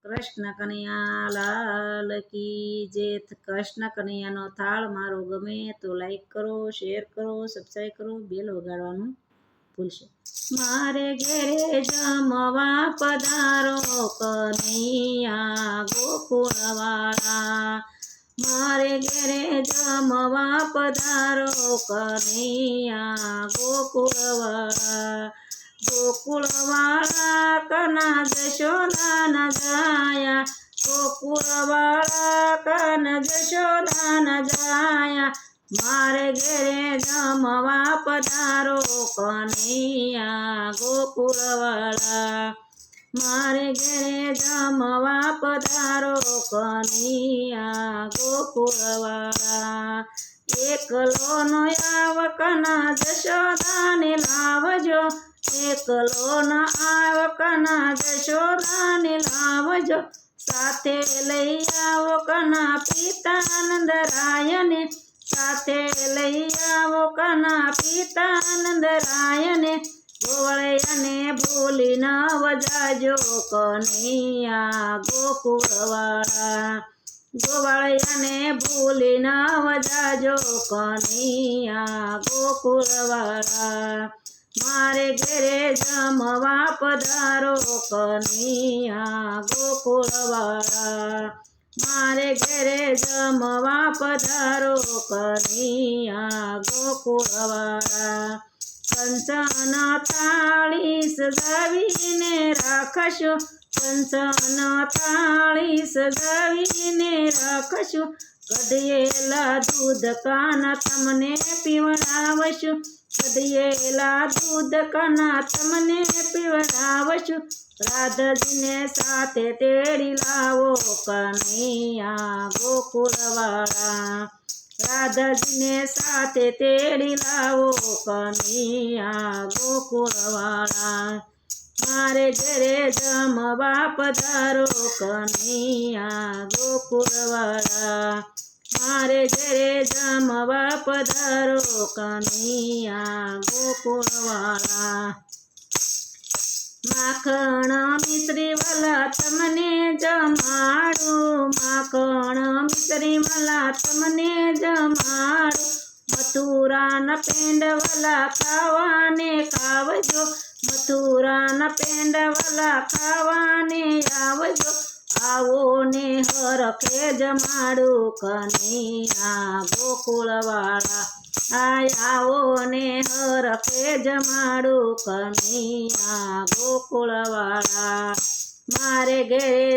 કૃષ્ણ કનૈયા લાલ કી જય। કૃષ્ણ કનૈયાનો થાળ મારો ગમે તો લાઈક કરો, શેર કરો, સબસ્ક્રાઈબ કરો, બેલ વગાડવાનું ભૂલશો। મારે ઘેરે જમવા પધારો કનૈયા ગોકુળવાળા, મારે ઘેરે જમવા પધારો કનૈયા ગોકુળવાળા। ગોકુળવાળા કના જશોદાના જાયા, ગોકુળવાળા કના જશોદાના જાયા, મારે ઘેરે જમવા પધારો કનૈયા ગોકુળવાળા, મારે ઘેરે જમવા પધારો કનૈયા ગોકુળવાળા। એકલો નો આવ કના જશોદાને લાવજો, એકલો ન આવ કના જશોદાને લાવજો, સાથે લઈ આવો કના પિતાનંદરાયને, સાથે લઈ આવો કના પિતાનંદરાયને, ગોવળિયાને ભૂલી ન વજાજો કનૈયા ગોકુળવાળા, ગોવાળિયાને ભૂલી ન વજાજો કનૈયા ગોકુળવાળા। મારે ઘેરે જમવા પધારો કનૈયા ગોકુળવાળા, મારે ઘેરે જમવા પધારો કનૈયા ગોકુળવાળા। કંચન થાળી સજાવીને રાખશો, કંચન થાળી સજાવીને રાખશો, કઢિયેલા દૂધ કાના તમને પીવડાવશું, કઢિયેલા દૂધ કાના તમને પીવડાવશું, રાધાજીને સાથે તેડી લાવો કનૈયા ગોકુળવાળા, રાધાજીને સાથે તેડી લાવો કનૈયા ગોકુળવાળા। મારે ઘરે જમવા પધારો કનૈયા ગોકુળવાળા, મારે ઘરે જમવા પધારો કનૈયા ગોકુળવાળા। માખણ મિશ્રી વાલા તમને જમાડું, માખણ મિશ્રી વાલા તમને જમાડું, મથુરાના પેંડ વાલા ખાવાને ખાવજો, મથુરાના પેંડ વાલા ખાવાને આવજો, આવો ને હરખે જમાડું કનૈયા ગોકુળવાળા, આવો ને હરખે જમાડું કનૈયા ગોકુળવાળા। મારે ઘેરે